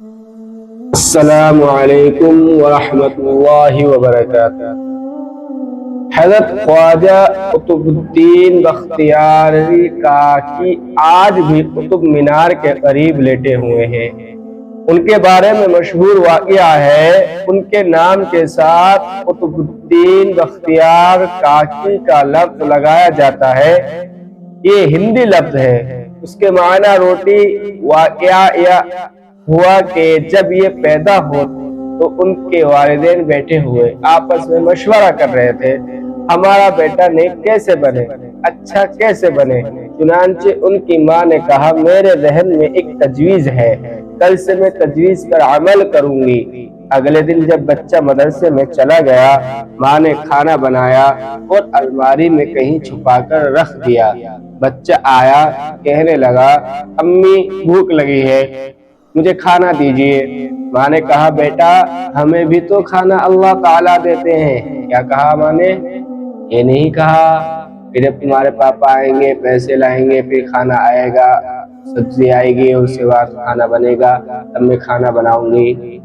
السلام علیکم ورحمۃ اللہ وبرکاتہ۔ حضرت خواجہ قطب الدین بختیاری کاکی آج بھی قطب مینار کے قریب لیٹے ہوئے ہیں۔ ان کے بارے میں مشہور واقعہ ہے، ان کے نام کے ساتھ قطب الدین بختیار کاکی کا لفظ لگایا جاتا ہے۔ یہ ہندی لفظ ہے، اس کے معنی روٹی۔ واقعہ ہوا کہ جب یہ پیدا ہو تو ان کے والدین بیٹھے ہوئے آپس میں مشورہ کر رہے تھے، ہمارا بیٹا نیک کیسے بنے، اچھا کیسے بنے۔ چنانچہ ان کی ماں نے کہا، میرے ذہن میں ایک تجویز ہے، کل سے میں تجویز پر عمل کروں گی۔ اگلے دن جب بچہ مدرسے میں چلا گیا، ماں نے کھانا بنایا اور الماری میں کہیں چھپا کر رکھ دیا۔ بچہ آیا، کہنے لگا، امی بھوک لگی ہے، مجھے کھانا دیجیے۔ ماں نے کہا، بیٹا ہمیں بھی تو کھانا اللہ تعالیٰ دیتے ہیں۔ کیا کہا ماں نے؟ یہ نہیں کہا کہ جب تمہارے پاپا آئیں گے، پیسے لائیں گے، پھر کھانا آئے گا، سبزی آئے گی، اس کے بعد کھانا بنے گا، تب میں کھانا بناؤں گی،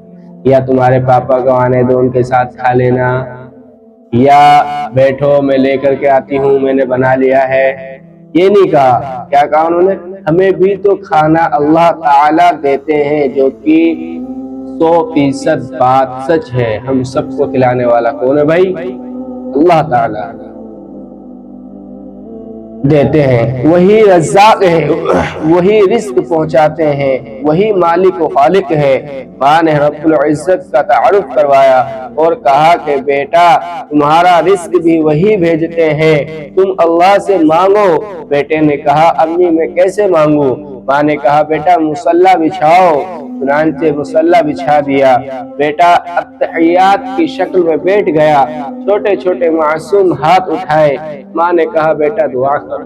یا تمہارے پاپا کو آنے دو، ان کے ساتھ کھا لینا، یا بیٹھو میں لے کر کے آتی ہوں، میں نے بنا لیا ہے۔ یہ نہیں کہا۔ کیا کہا انہوں نے؟ ہمیں بھی تو کھانا اللہ تعالیٰ دیتے ہیں، جو کہ 100% بات سچ ہے۔ ہم سب کو کھلانے والا کون ہے بھائی؟ اللہ تعالیٰ دیتے ہیں، وہی رزاق ہے، وہی رزق پہنچاتے ہیں، وہی مالک و خالق ہے۔ ماں نے رب العزت کا تعارف کروایا اور کہا کہ بیٹا تمہارا رزق بھی وہی بھیجتے ہیں، تم اللہ سے مانگو۔ بیٹے نے کہا، امی میں کیسے مانگوں؟ ماں نے کہا، بیٹا مصلی بچھاؤ۔ چنانچہ مصلی بچھا دیا۔ بیٹا التحیات کی شکل میں بیٹھ گیا، چھوٹے چھوٹے معصوم ہاتھ اٹھائے۔ ماں نے کہا، بیٹا دعا کر۔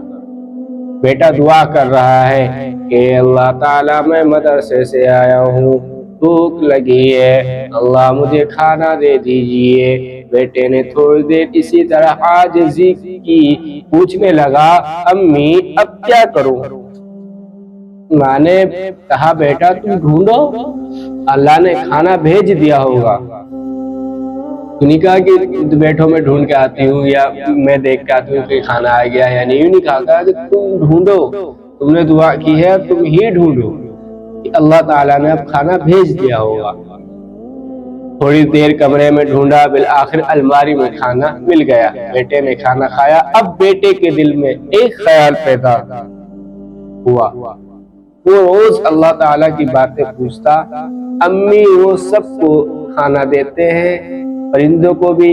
بیٹا دعا کر رہا ہے کہ اللہ تعالیٰ میں مدرسے سے آیا ہوں، بھوک لگی ہے، اللہ مجھے کھانا دے دیجئے۔ بیٹے نے تھوڑی دیر اسی طرح عاجزی کی، پوچھنے لگا، امی اب کیا کروں؟ ماں نے کہا، بیٹا تم ڈھونڈو، اللہ نے کھانا بھیج دیا ہوگا۔ تو نہیں کہا کہ بیٹھو میں ڈھونڈ کے آتی ہوں، یا میں دیکھ کے آتی ہوں کہ کھانا آ گیا یا نہیں کہا کہ تم ڈھونڈو، تم نے دعا کی ہے، تم ہی ڈھونڈو کہ اللہ تعالیٰ نے اب کھانا بھیج دیا ہوگا۔ تھوڑی دیر کمرے میں ڈھونڈا، بالآخر الماری میں کھانا مل گیا۔ بیٹے نے کھانا کھایا۔ اب بیٹے کے دل میں ایک خیال پیدا ہوا، وہ روز اللہ تعالیٰ کی باتیں پوچھتا۔ امی وہ سب کو کھانا دیتے ہیں، پرندوں کو بھی،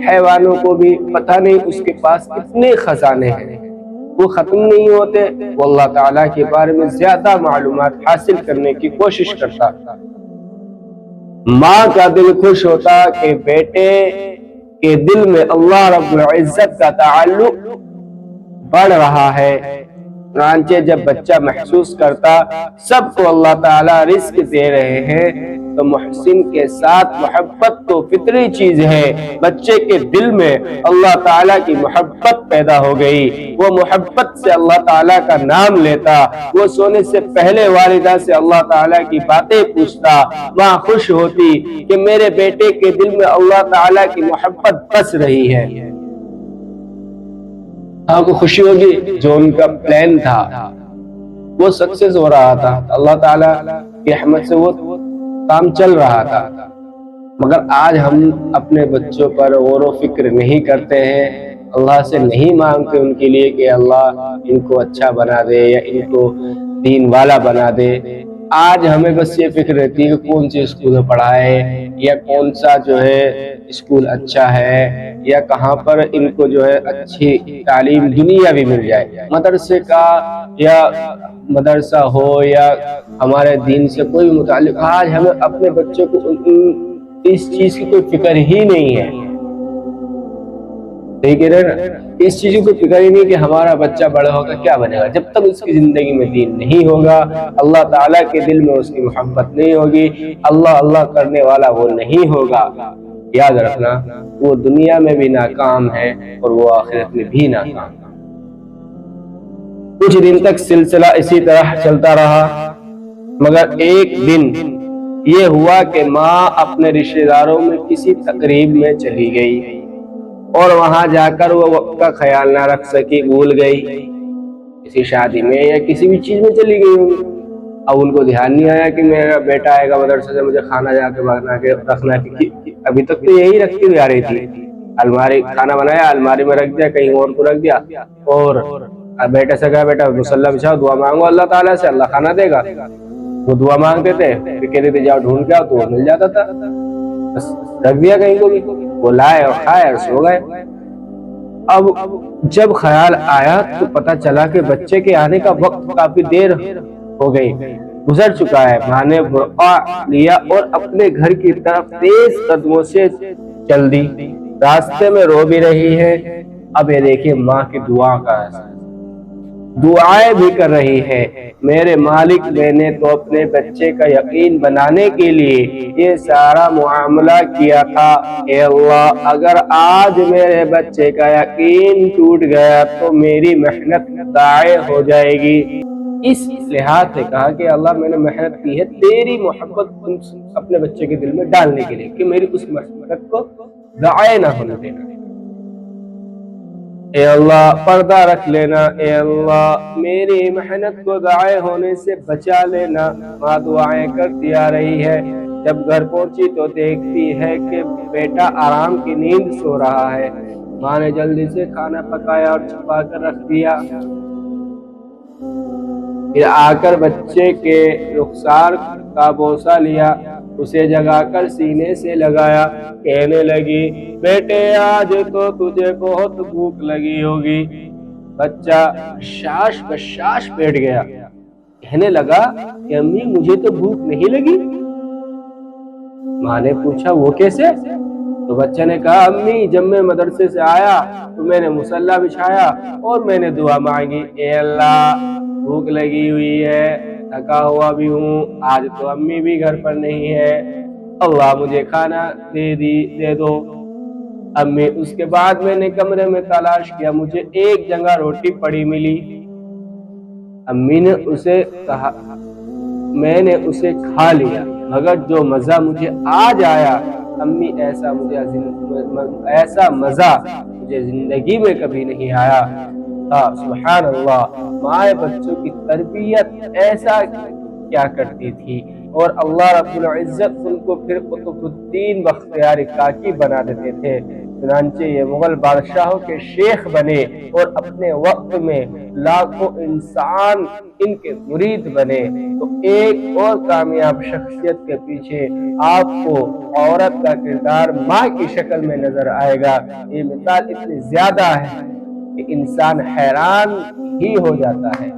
حیوانوں کو بھی، پتہ نہیں اس کے پاس اتنے خزانے ہیں، وہ ختم نہیں ہوتے۔ وہ اللہ تعالیٰ کے بارے میں زیادہ معلومات حاصل کرنے کی کوشش کرتا۔ ماں کا دل خوش ہوتا کہ بیٹے کے دل میں اللہ رب العزت کا تعلق بڑھ رہا ہے۔ چنانچہ جب بچہ محسوس کرتا سب کو اللہ تعالیٰ رزق دے رہے ہیں، تو محسن کے ساتھ محبت تو فطری چیز ہے، بچے کے دل میں اللہ تعالیٰ کی محبت پیدا ہو گئی۔ وہ محبت سے اللہ تعالیٰ کا نام لیتا، وہ سونے سے پہلے والدہ سے اللہ تعالیٰ کی باتیں پوچھتا۔ ماں خوش ہوتی کہ میرے بیٹے کے دل میں اللہ تعالیٰ کی محبت بس رہی ہے۔ آپ کو خوشی ہوگی، جو ان کا پلان تھا وہ سکسیس ہو رہا تھا، اللہ تعالیٰ کی رحمت سے وہ کام چل رہا تھا۔ مگر آج ہم اپنے بچوں پر غور و فکر نہیں کرتے ہیں، اللہ سے نہیں مانگتے ان کے لیے کہ اللہ ان کو اچھا بنا دے یا ان کو دین والا بنا دے۔ آج ہمیں بس یہ فکر رہتی ہے کہ کون سی اسکول میں پڑھائے، یا کون سا جو ہے اسکول اچھا ہے، یا کہاں پر ان کو جو ہے اچھی تعلیم دنیا بھی مل جائے۔ مدرسے کا یا مدرسہ ہو یا ہمارے دین سے کوئی متعلق، آج ہمیں اپنے بچوں کو اس چیز کی کوئی فکر ہی نہیں ہے۔ ٹھیک ہے نا؟ اس چیز کو فکر ہی نہیں کہ ہمارا بچہ بڑا ہوگا کیا بنے گا۔ جب تک اس کی زندگی میں دین نہیں ہوگا، اللہ تعالیٰ کے دل میں اس کی محبت نہیں ہوگی، اللہ اللہ کرنے والا وہ نہیں ہوگا، یاد رکھنا وہ دنیا میں بھی ناکام ہے اور وہ آخرت میں بھی ناکام ہے۔ کچھ دن تک سلسلہ اسی طرح چلتا رہا، مگر ایک دن یہ ہوا کہ ماں اپنے رشتہ داروں میں کسی تقریب میں چلی گئی اور وہاں جا کر وہ وقت کا خیال نہ رکھ سکی، بھول گئی، کسی شادی میں یا کسی بھی چیز میں چلی گئی ہوں۔ اب ان کو دھیان نہیں آیا کہ میرا بیٹا آئے گا مدرسے سے، مجھے کھانا جا کے بنا کے رکھنا ہے۔ ابھی تک تو یہی رکھتی ہوئی آ رہی تھی، الماری کھانا بنایا، الماری میں رکھ دیا، کہیں اور کو رکھ دیا، اور بیٹے سے کہا بیٹا مصلی بچھاؤ، دعا مانگو اللہ تعالیٰ سے، اللہ کھانا دے گا۔ وہ دعا مانگتے تھے، پھر کہتے تھے جاؤ ڈھونڈ کے آؤ، تو وہ مل جاتا تھا، بس رکھ دیا کہیں کو بھی، وہ لائے اور کھائے اور سو گئے۔ اب جب خیال آیا تو پتا چلا کہ بچے کے آنے کا وقت کافی دیر ہو گئی، گزر چکا ہے۔ ماں نے برقع لیا اور اپنے گھر کی طرف تیز قدموں سے چل دی، راستے میں رو بھی رہی ہے۔ اب یہ دیکھیے ماں کی دعا کا اثر، دعائیں بھی کر رہی ہے۔ میرے مالک میں نے تو اپنے بچے کا یقین بنانے کے لیے یہ سارا معاملہ کیا تھا، اے اللہ اگر آج میرے بچے کا یقین ٹوٹ گیا تو میری محنت ضائع ہو جائے گی۔ اس لحاظ سے کہا کہ اللہ میں نے محنت کی ہے تیری محبت اپنے بچے کے دل میں ڈالنے کے لیے، کہ میری اس محنت کو ضائع نہ ہونے دینا۔ اے اللہ پردہ رکھ لینا، اے اللہ میری محنت کو ضائع ہونے سے بچا لینا۔ ماں دعائیں کرتی آ رہی ہے۔ جب گھر پہنچی تو دیکھتی ہے کہ بیٹا آرام کی نیند سو رہا ہے۔ ماں نے جلدی سے کھانا پکایا اور چھپا کر رکھ دیا، پھر آ کر بچے کے رخسار کا بوسہ لیا، اسے جگا کر سینے سے لگایا، کہنے لگی بیٹے آج تو تجھے بہت بھوک لگی ہوگی۔ بچہ شاش بشاش بیٹھ گیا، کہنے لگا کہ امی مجھے تو بھوک نہیں لگی۔ ماں نے پوچھا وہ کیسے؟ تو بچہ نے کہا امی جب میں مدرسے سے آیا تو میں نے مصلی بچھایا اور میں نے دعا مانگی، اے اللہ بھوک لگی ہوئی ہے، تھکا ہوا بھی ہوں، آج تو امی بھی گھر پر نہیں ہے، اللہ مجھے کھانا دے دو۔ امی اس کے بعد میں نے کمرے میں تلاش کیا، مجھے ایک جگہ روٹی پڑی ملی، امی نے اسے کہا میں نے اسے کھا لیا، مگر جو مزہ مجھے آج آیا امی ایسا مزہ مجھے زندگی میں کبھی نہیں آیا۔ سبحان اللہ، ماں بچوں کی تربیت ایسا کیا کرتی تھی، اور اللہ رب العزت ان کو پھر قطب الدین بختیار کاکی بنا دیتے تھے۔ چنانچہ یہ مغل بادشاہوں کے شیخ بنے اور اپنے وقت میں لاکھوں انسان ان کے مرید بنے۔ تو ایک اور کامیاب شخصیت کے پیچھے آپ کو عورت کا کردار ماں کی شکل میں نظر آئے گا۔ یہ مثال اتنی زیادہ ہے کہ انسان حیران ہی ہو جاتا ہے۔